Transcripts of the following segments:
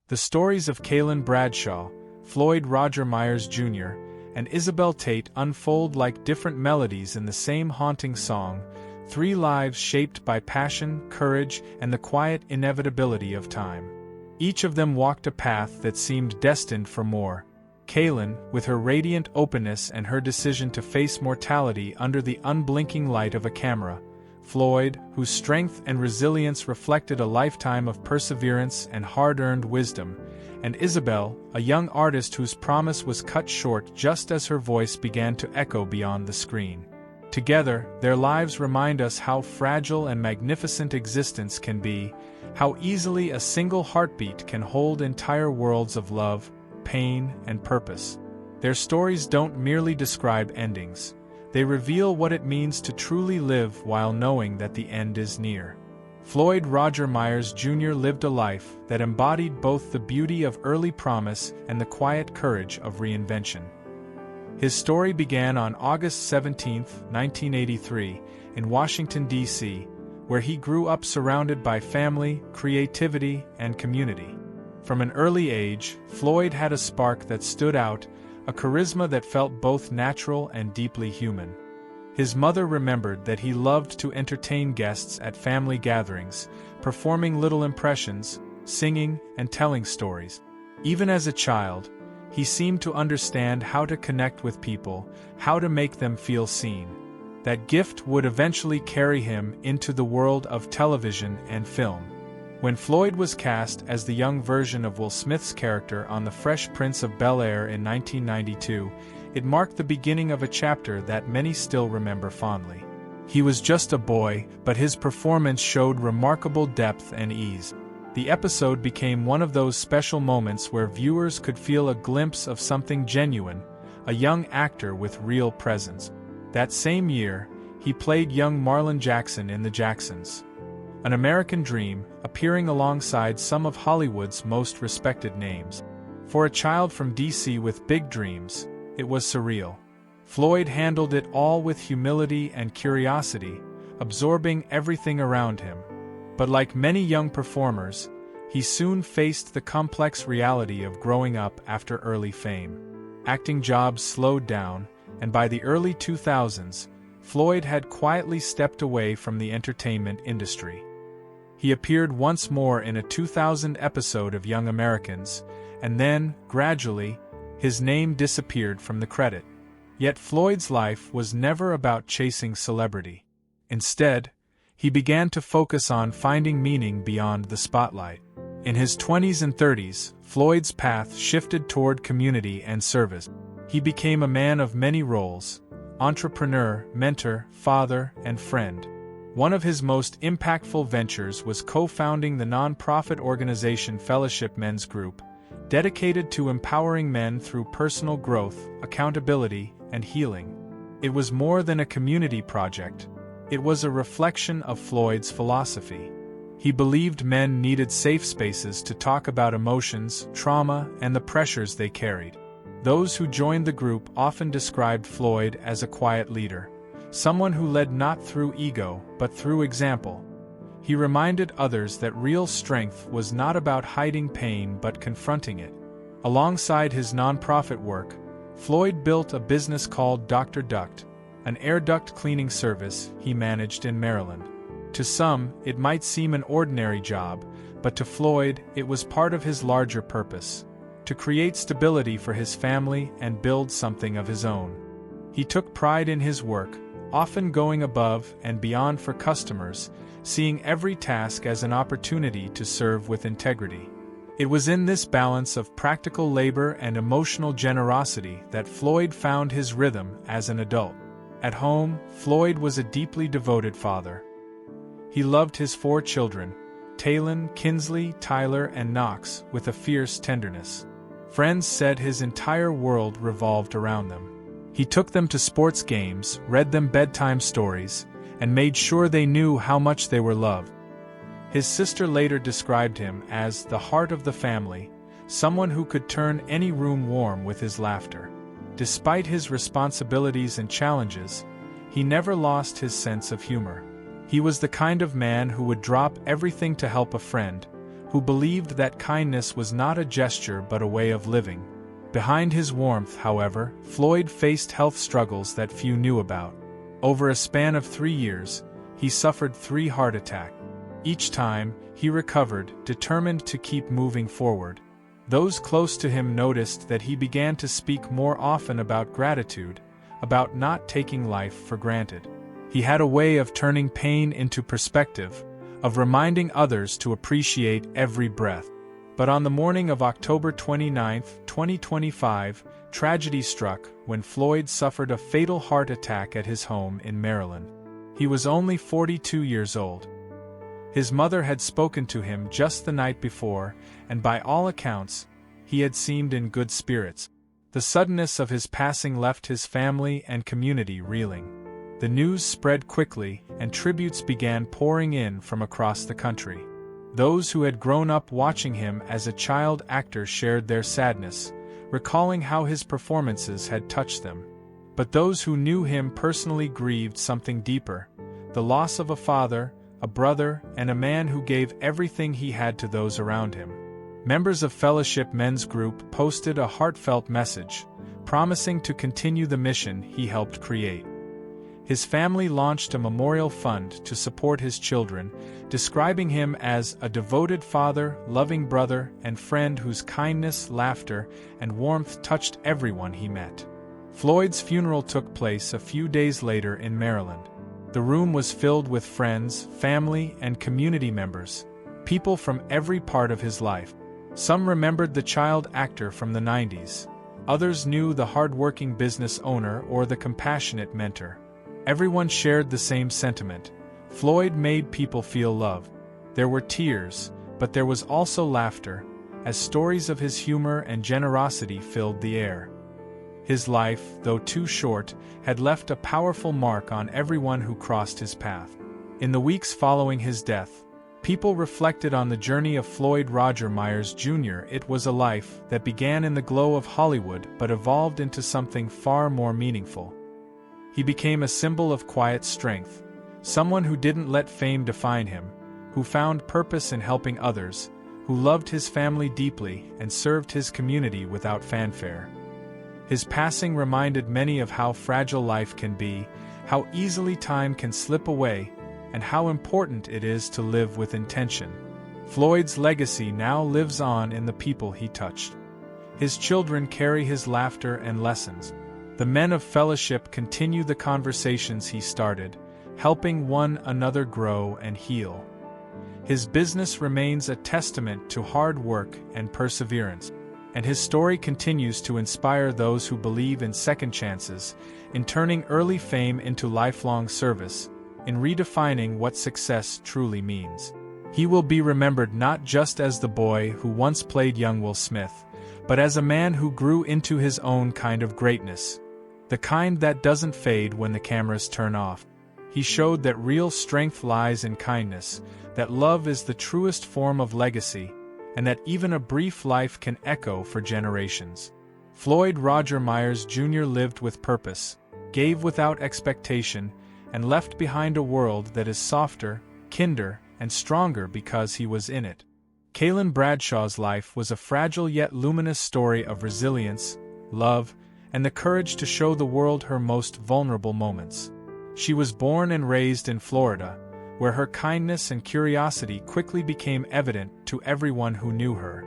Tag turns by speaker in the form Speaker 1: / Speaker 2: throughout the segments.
Speaker 1: The stories of Kaelin Bradshaw, Floyd Roger Myers Jr., and Isabelle Tate unfold like different melodies in the same haunting song, three lives shaped by passion, courage, and the quiet inevitability of time. Each of them walked a path that seemed destined for more. Kaelin, with her radiant openness and her decision to face mortality under the unblinking light of a camera. Floyd, whose strength and resilience reflected a lifetime of perseverance and hard-earned wisdom, and Isabelle, a young artist whose promise was cut short just as her voice began to echo beyond the screen. Together, their lives remind us how fragile and magnificent existence can be, how easily a single heartbeat can hold entire worlds of love, pain, and purpose. Their stories don't merely describe endings. They reveal what it means to truly live while knowing that the end is near. Floyd Roger Myers Jr. lived a life that embodied both the beauty of early promise and the quiet courage of reinvention. His story began on August 17, 1983, in Washington, D.C., where he grew up surrounded by family, creativity, and community. From an early age, Floyd had a spark that stood out, a charisma that felt both natural and deeply human. His mother remembered that he loved to entertain guests at family gatherings, performing little impressions, singing, and telling stories. Even as a child, he seemed to understand how to connect with people, how to make them feel seen. That gift would eventually carry him into the world of television and film. When Floyd was cast as the young version of Will Smith's character on The Fresh Prince of Bel-Air in 1992, it marked the beginning of a chapter that many still remember fondly. He was just a boy, but his performance showed remarkable depth and ease. The episode became one of those special moments where viewers could feel a glimpse of something genuine, a young actor with real presence. That same year, he played young Marlon Jackson in The Jacksons. An American Dream, appearing alongside some of Hollywood's most respected names. For a child from D.C. with big dreams, it was surreal. Floyd handled it all with humility and curiosity, absorbing everything around him. But like many young performers, he soon faced the complex reality of growing up after early fame. Acting jobs slowed down, and by the early 2000s, Floyd had quietly stepped away from the entertainment industry. He appeared once more in a 2000 episode of Young Americans, and then, gradually, his name disappeared from the credit. Yet Floyd's life was never about chasing celebrity. Instead, he began to focus on finding meaning beyond the spotlight. In his 20s and 30s, Floyd's path shifted toward community and service. He became a man of many roles: entrepreneur, mentor, father, and friend. One of his most impactful ventures was co-founding the non-profit organization Fellowship Men's Group, dedicated to empowering men through personal growth, accountability, and healing. It was more than a community project. It was a reflection of Floyd's philosophy. He believed men needed safe spaces to talk about emotions, trauma, and the pressures they carried. Those who joined the group often described Floyd as a quiet leader, someone who led not through ego, but through example. He reminded others that real strength was not about hiding pain but confronting it. Alongside his nonprofit work, Floyd built a business called Dr. Duct, an air duct cleaning service he managed in Maryland. To some, it might seem an ordinary job, but to Floyd, it was part of his larger purpose: to create stability for his family and build something of his own. He took pride in his work, often going above and beyond for customers, seeing every task as an opportunity to serve with integrity. It was in this balance of practical labor and emotional generosity that Floyd found his rhythm as an adult. At home, Floyd was a deeply devoted father. He loved his 4 children, Talon, Kinsley, Tyler, and Knox, with a fierce tenderness. Friends said his entire world revolved around them. He took them to sports games, read them bedtime stories, and made sure they knew how much they were loved. His sister later described him as the heart of the family, someone who could turn any room warm with his laughter. Despite his responsibilities and challenges, he never lost his sense of humor. He was the kind of man who would drop everything to help a friend, who believed that kindness was not a gesture but a way of living. Behind his warmth, however, Floyd faced health struggles that few knew about. Over a span of 3 years, he suffered 3 heart attacks. Each time, he recovered, determined to keep moving forward. Those close to him noticed that he began to speak more often about gratitude, about not taking life for granted. He had a way of turning pain into perspective, of reminding others to appreciate every breath. But on the morning of October 29, 2025, tragedy struck when Floyd suffered a fatal heart attack at his home in Maryland. He was only 42 years old. His mother had spoken to him just the night before, and by all accounts, he had seemed in good spirits. The suddenness of his passing left his family and community reeling. The news spread quickly, and tributes began pouring in from across the country. Those who had grown up watching him as a child actor shared their sadness, recalling how his performances had touched them. But those who knew him personally grieved something deeper: the loss of a father, a brother, and a man who gave everything he had to those around him. Members of Fellowship Men's Group posted a heartfelt message, promising to continue the mission he helped create. His family launched a memorial fund to support his children, describing him as a devoted father, loving brother, and friend whose kindness, laughter, and warmth touched everyone he met. Floyd's funeral took place a few days later in Maryland. The room was filled with friends, family, and community members, people from every part of his life. Some remembered the child actor from the 90s. Others knew the hard-working business owner or the compassionate mentor. Everyone shared the same sentiment: Floyd made people feel loved. There were tears, but there was also laughter, as stories of his humor and generosity filled the air. His life, though too short, had left a powerful mark on everyone who crossed his path. In the weeks following his death, people reflected on the journey of Floyd Roger Myers Jr. It was a life that began in the glow of Hollywood but evolved into something far more meaningful. He became a symbol of quiet strength, someone who didn't let fame define him, who found purpose in helping others, who loved his family deeply and served his community without fanfare. His passing reminded many of how fragile life can be, how easily time can slip away, and how important it is to live with intention. Floyd's legacy now lives on in the people he touched. His children carry his laughter and lessons. The men of Fellowship continue the conversations he started, helping one another grow and heal. His business remains a testament to hard work and perseverance, and his story continues to inspire those who believe in second chances, in turning early fame into lifelong service, in redefining what success truly means. He will be remembered not just as the boy who once played young Will Smith, but as a man who grew into his own kind of greatness, the kind that doesn't fade when the cameras turn off. He showed that real strength lies in kindness, that love is the truest form of legacy, and that even a brief life can echo for generations. Floyd Roger Myers Jr. lived with purpose, gave without expectation, and left behind a world that is softer, kinder, and stronger because he was in it. Kaelin Bradshaw's life was a fragile yet luminous story of resilience, love, and the courage to show the world her most vulnerable moments. She was born and raised in Florida, where her kindness and curiosity quickly became evident to everyone who knew her.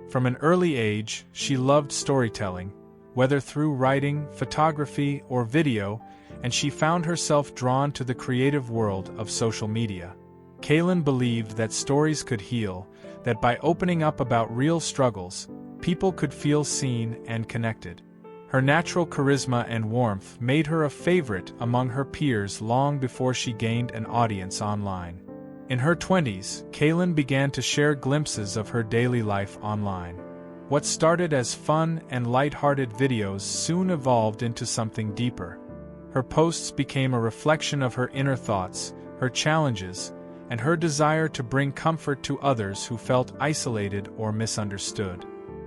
Speaker 1: From an early age, she loved storytelling, whether through writing, photography, or video, and she found herself drawn to the creative world of social media. Kaelin believed that stories could heal, that by opening up about real struggles, people could feel seen and connected. Her natural charisma and warmth made her a favorite among her peers long before she gained an audience online. In her 20s, Kaelin began to share glimpses of her daily life online. What started as fun and light-hearted videos soon evolved into something deeper. Her posts became a reflection of her inner thoughts, her challenges, and her desire to bring comfort to others who felt isolated or misunderstood.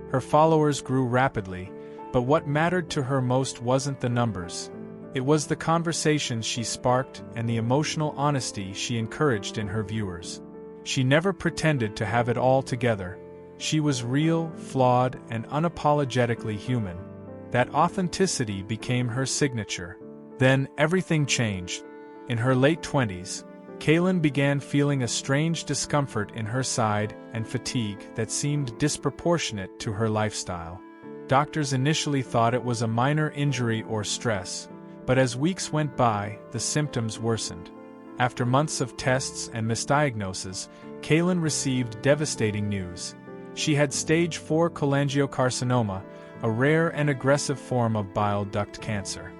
Speaker 1: Her followers grew rapidly, but what mattered to her most wasn't the numbers. It was the conversations she sparked and the emotional honesty she encouraged in her viewers. She never pretended to have it all together. She was real, flawed, and unapologetically human. That authenticity became her signature. Then, everything changed. In her late 20s, Kaelin began feeling a strange discomfort in her side and fatigue that seemed disproportionate to her lifestyle. Doctors initially thought it was a minor injury or stress, but as weeks went by, the symptoms worsened. After months of tests and misdiagnoses, Kaelin received devastating news. She had stage 4 cholangiocarcinoma, a rare and aggressive form of bile duct cancer.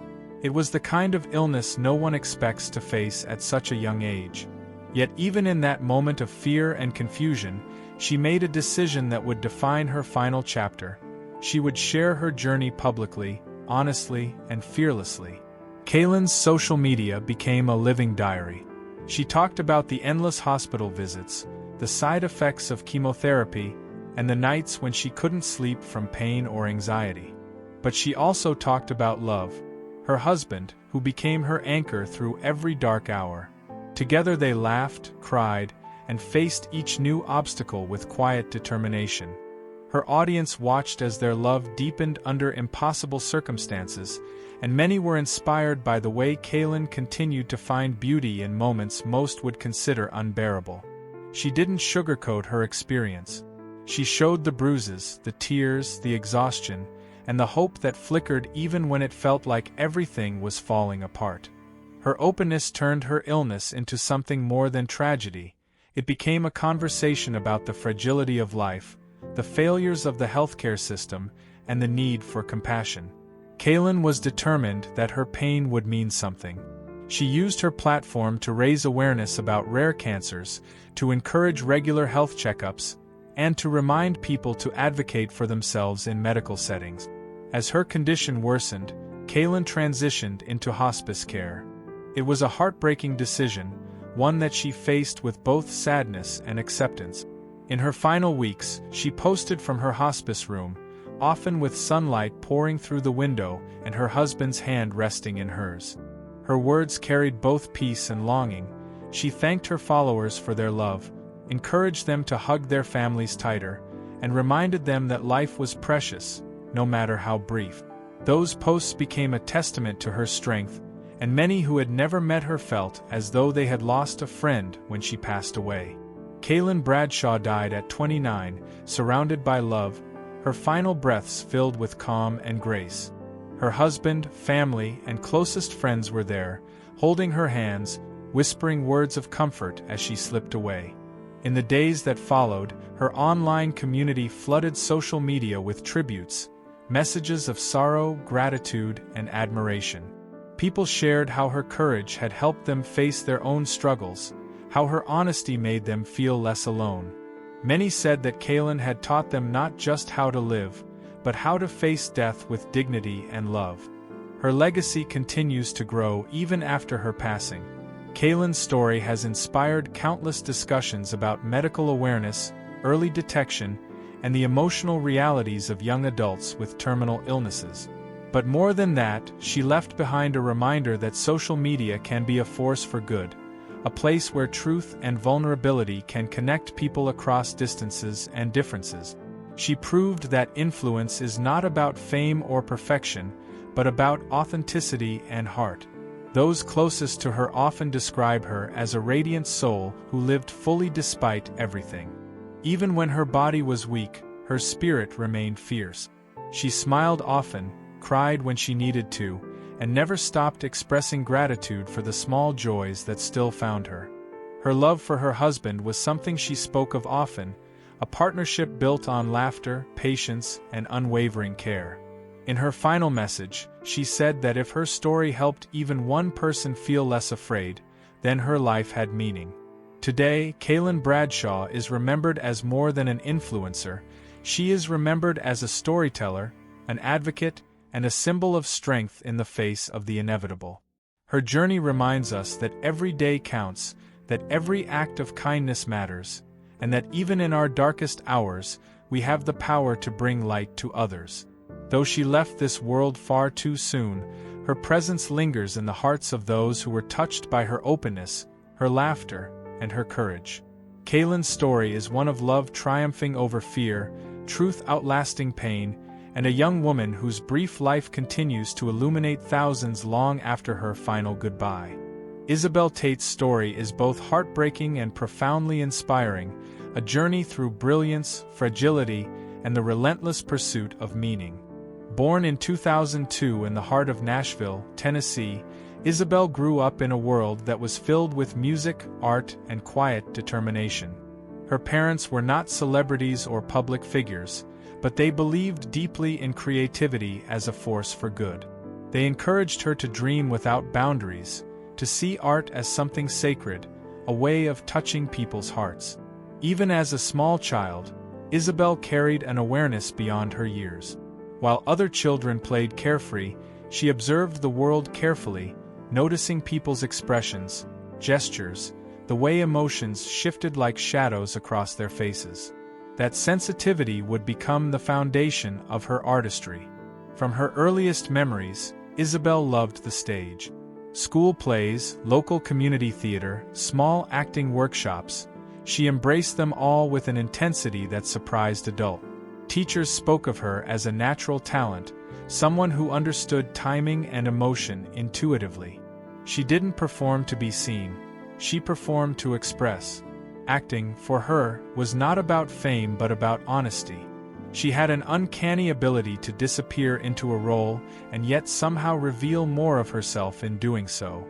Speaker 1: It was the kind of illness no one expects to face at such a young age. Yet even in that moment of fear and confusion, she made a decision that would define her final chapter. She would share her journey publicly, honestly, and fearlessly. Kaelin's social media became a living diary. She talked about the endless hospital visits, the side effects of chemotherapy, and the nights when she couldn't sleep from pain or anxiety. But she also talked about love, her husband, who became her anchor through every dark hour. Together they laughed, cried, and faced each new obstacle with quiet determination. Her audience watched as their love deepened under impossible circumstances, and many were inspired by the way Kaelin continued to find beauty in moments most would consider unbearable. She didn't sugarcoat her experience. She showed the bruises, the tears, the exhaustion, and the hope that flickered even when it felt like everything was falling apart. Her openness turned her illness into something more than tragedy. It became a conversation about the fragility of life, the failures of the healthcare system, and the need for compassion. Kaelin was determined that her pain would mean something. She used her platform to raise awareness about rare cancers, to encourage regular health checkups, and to remind people to advocate for themselves in medical settings. As her condition worsened, Kaelin transitioned into hospice care. It was a heartbreaking decision, one that she faced with both sadness and acceptance. In her final weeks, she posted from her hospice room, often with sunlight pouring through the window and her husband's hand resting in hers. Her words carried both peace and longing. She thanked her followers for their love, encouraged them to hug their families tighter, and reminded them that life was precious, no matter how brief. Those posts became a testament to her strength, and many who had never met her felt as though they had lost a friend when she passed away. Kaelin Bradshaw died at 29, surrounded by love, her final breaths filled with calm and grace. Her husband, family, and closest friends were there, holding her hands, whispering words of comfort as she slipped away. In the days that followed, her online community flooded social media with tributes, messages of sorrow, gratitude, and admiration. People shared how her courage had helped them face their own struggles, how her honesty made them feel less alone. Many said that Kaelin had taught them not just how to live, but how to face death with dignity and love. Her legacy continues to grow even after her passing. Kaelin's story has inspired countless discussions about medical awareness, early detection, and the emotional realities of young adults with terminal illnesses. But more than that, she left behind a reminder that social media can be a force for good, a place where truth and vulnerability can connect people across distances and differences. She proved that influence is not about fame or perfection, but about authenticity and heart. Those closest to her often describe her as a radiant soul who lived fully despite everything. Even when her body was weak, her spirit remained fierce. She smiled often, cried when she needed to, and never stopped expressing gratitude for the small joys that still found her. Her love for her husband was something she spoke of often, a partnership built on laughter, patience, and unwavering care. In her final message, she said that if her story helped even one person feel less afraid, then her life had meaning. Today, Kaelin Bradshaw is remembered as more than an influencer. She is remembered as a storyteller, an advocate, and a symbol of strength in the face of the inevitable. Her journey reminds us that every day counts, that every act of kindness matters, and that even in our darkest hours, we have the power to bring light to others. Though she left this world far too soon, her presence lingers in the hearts of those who were touched by her openness, her laughter, and her courage. Kaelin's story is one of love triumphing over fear, truth outlasting pain, and a young woman whose brief life continues to illuminate thousands long after her final goodbye. Isabelle Tate's story is both heartbreaking and profoundly inspiring, a journey through brilliance, fragility, and the relentless pursuit of meaning. Born in 2002 in the heart of Nashville, Tennessee, Isabelle grew up in a world that was filled with music, art, and quiet determination. Her parents were not celebrities or public figures, but they believed deeply in creativity as a force for good. They encouraged her to dream without boundaries, to see art as something sacred, a way of touching people's hearts. Even as a small child, Isabelle carried an awareness beyond her years. While other children played carefree, she observed the world carefully, noticing people's expressions, gestures, the way emotions shifted like shadows across their faces. That sensitivity would become the foundation of her artistry. From her earliest memories, Isabelle loved the stage. School plays, local community theater, small acting workshops, she embraced them all with an intensity that surprised adults. Teachers spoke of her as a natural talent, someone who understood timing and emotion intuitively. She didn't perform to be seen, she performed to express. Acting, for her, was not about fame but about honesty. She had an uncanny ability to disappear into a role and yet somehow reveal more of herself in doing so.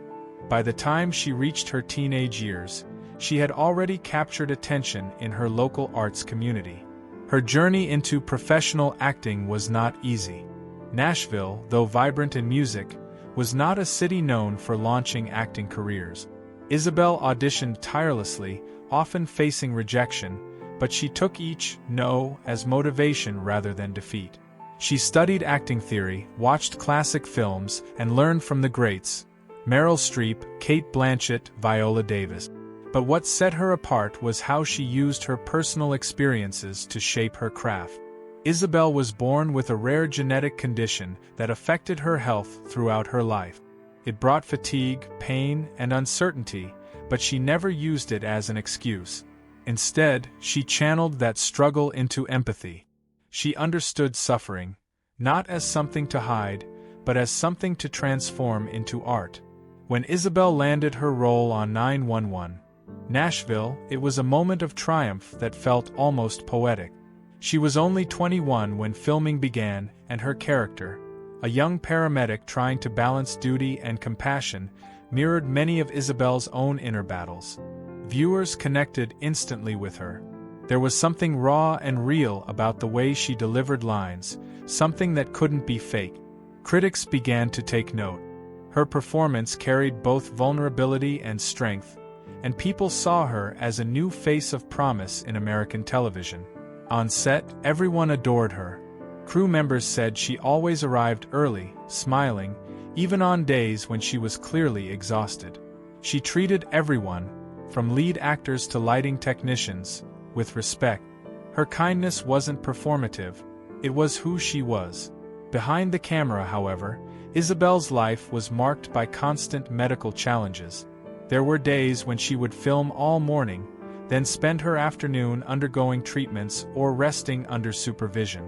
Speaker 1: By the time she reached her teenage years, she had already captured attention in her local arts community. Her journey into professional acting was not easy. Nashville, though vibrant in music, was not a city known for launching acting careers. Isabelle auditioned tirelessly, often facing rejection, but she took each no as motivation rather than defeat. She studied acting theory, watched classic films, and learned from the greats: Meryl Streep, Cate Blanchett, Viola Davis. But what set her apart was how she used her personal experiences to shape her craft. Isabelle was born with a rare genetic condition that affected her health throughout her life. It brought fatigue, pain, and uncertainty, but she never used it as an excuse. Instead, she channeled that struggle into empathy. She understood suffering, not as something to hide, but as something to transform into art. When Isabelle landed her role on 911, Nashville, it was a moment of triumph that felt almost poetic. She was only 21 when filming began, and her character, a young paramedic trying to balance duty and compassion, mirrored many of Isabelle's own inner battles. Viewers connected instantly with her. There was something raw and real about the way she delivered lines, something that couldn't be faked. Critics began to take note. Her performance carried both vulnerability and strength, and people saw her as a new face of promise in American television. On set, everyone adored her. Crew members said she always arrived early, smiling, even on days when she was clearly exhausted. She treated everyone, from lead actors to lighting technicians, with respect. Her kindness wasn't performative, it was who she was. Behind the camera, however, Isabelle's life was marked by constant medical challenges. There were days when she would film all morning, then spend her afternoon undergoing treatments or resting under supervision.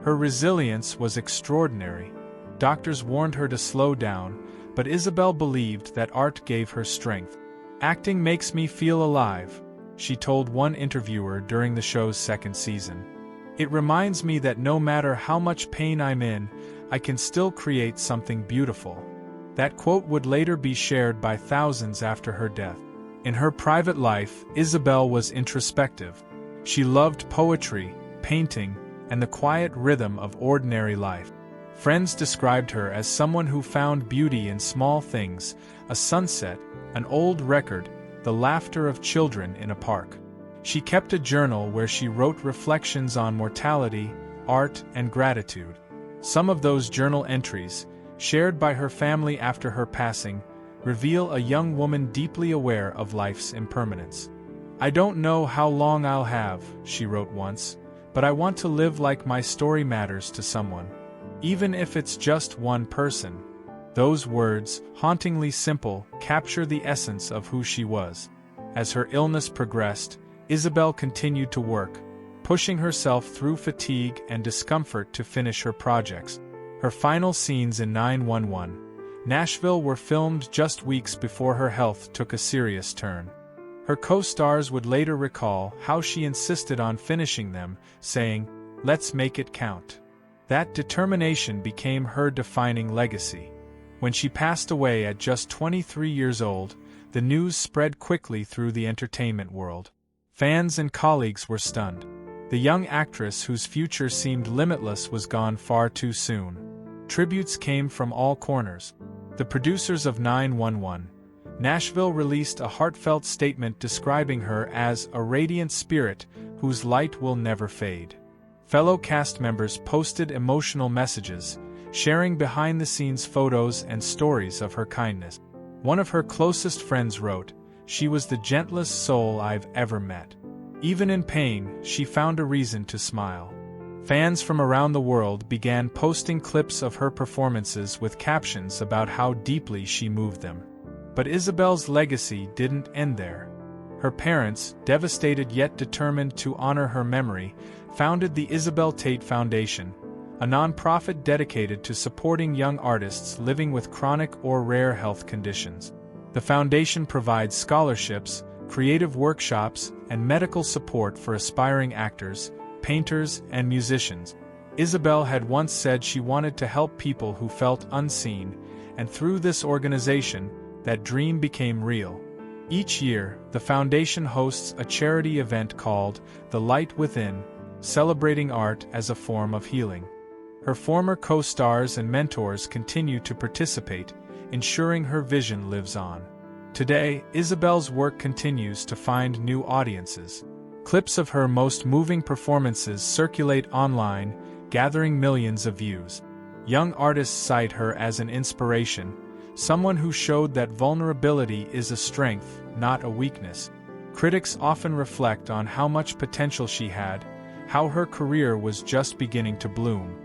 Speaker 1: Her resilience was extraordinary. Doctors warned her to slow down, but Isabelle believed that art gave her strength. "Acting makes me feel alive," she told one interviewer during the show's second season. "It reminds me that no matter how much pain I'm in, I can still create something beautiful." That quote would later be shared by thousands after her death. In her private life, Isabelle was introspective. She loved poetry, painting, and the quiet rhythm of ordinary life. Friends described her as someone who found beauty in small things: a sunset, an old record, the laughter of children in a park. She kept a journal where she wrote reflections on mortality, art, and gratitude. Some of those journal entries, shared by her family after her passing, reveal a young woman deeply aware of life's impermanence. "I don't know how long I'll have," she wrote once, "but I want to live like my story matters to someone. Even if it's just one person." Those words, hauntingly simple, capture the essence of who she was. As her illness progressed, Isabelle continued to work, pushing herself through fatigue and discomfort to finish her projects. Her final scenes in 911, Nashville were filmed just weeks before her health took a serious turn. Her co-stars would later recall how she insisted on finishing them, saying, "Let's make it count." That determination became her defining legacy. When she passed away at just 23 years old, the news spread quickly through the entertainment world. Fans and colleagues were stunned. The young actress whose future seemed limitless was gone far too soon. Tributes came from all corners. The producers of 911, Nashville released a heartfelt statement describing her as a radiant spirit whose light will never fade. Fellow cast members posted emotional messages, sharing behind-the-scenes photos and stories of her kindness. One of her closest friends wrote, "She was the gentlest soul I've ever met. Even in pain, she found a reason to smile." Fans from around the world began posting clips of her performances with captions about how deeply she moved them. But Isabelle's legacy didn't end there. Her parents, devastated yet determined to honor her memory, founded the Isabelle Tate Foundation, a nonprofit dedicated to supporting young artists living with chronic or rare health conditions. The foundation provides scholarships, creative workshops, and medical support for aspiring actors, painters, and musicians. Isabelle had once said she wanted to help people who felt unseen, and through this organization, that dream became real. Each year, the foundation hosts a charity event called The Light Within, celebrating art as a form of healing. Her former co-stars and mentors continue to participate, ensuring her vision lives on. Today, Isabelle's work continues to find new audiences. Clips of her most moving performances circulate online, gathering millions of views. Young artists cite her as an inspiration, someone who showed that vulnerability is a strength, not a weakness. Critics often reflect on how much potential she had, how her career was just beginning to bloom.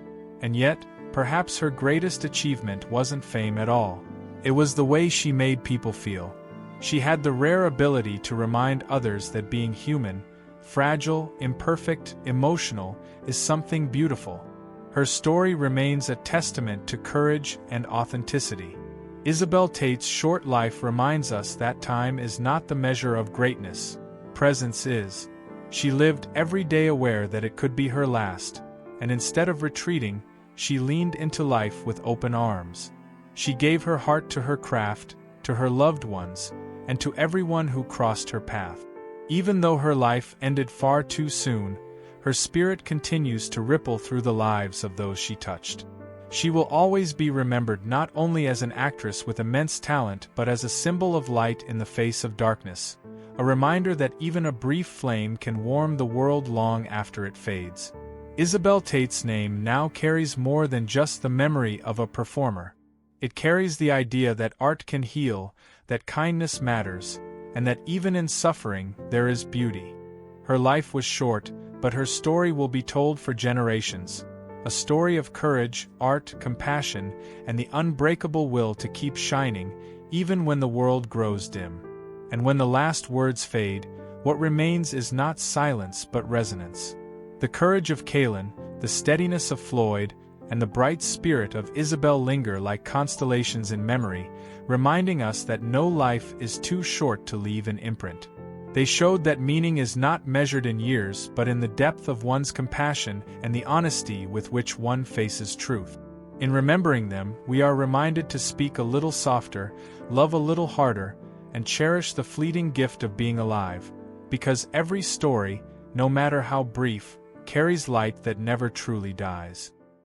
Speaker 1: And yet, perhaps her greatest achievement wasn't fame at all. It was the way she made people feel. She had the rare ability to remind others that being human, fragile, imperfect, emotional, is something beautiful. Her story remains a testament to courage and authenticity. Isabelle Tate's short life reminds us that time is not the measure of greatness, presence is. She lived every day aware that it could be her last, and instead of retreating, she leaned into life with open arms. She gave her heart to her craft, to her loved ones, and to everyone who crossed her path. Even though her life ended far too soon, her spirit continues to ripple through the lives of those she touched. She will always be remembered not only as an actress with immense talent but as a symbol of light in the face of darkness, a reminder that even a brief flame can warm the world long after it fades. Isabelle Tate's name now carries more than just the memory of a performer. It carries the idea that art can heal, that kindness matters, and that even in suffering there is beauty. Her life was short, but her story will be told for generations. A story of courage, art, compassion, and the unbreakable will to keep shining, even when the world grows dim. And when the last words fade, what remains is not silence but resonance. The courage of Kaelin, the steadiness of Floyd, and the bright spirit of Isabelle linger like constellations in memory, reminding us that no life is too short to leave an imprint. They showed that meaning is not measured in years but in the depth of one's compassion and the honesty with which one faces truth. In remembering them, we are reminded to speak a little softer, love a little harder, and cherish the fleeting gift of being alive, because every story, no matter how brief, carries light that never truly dies.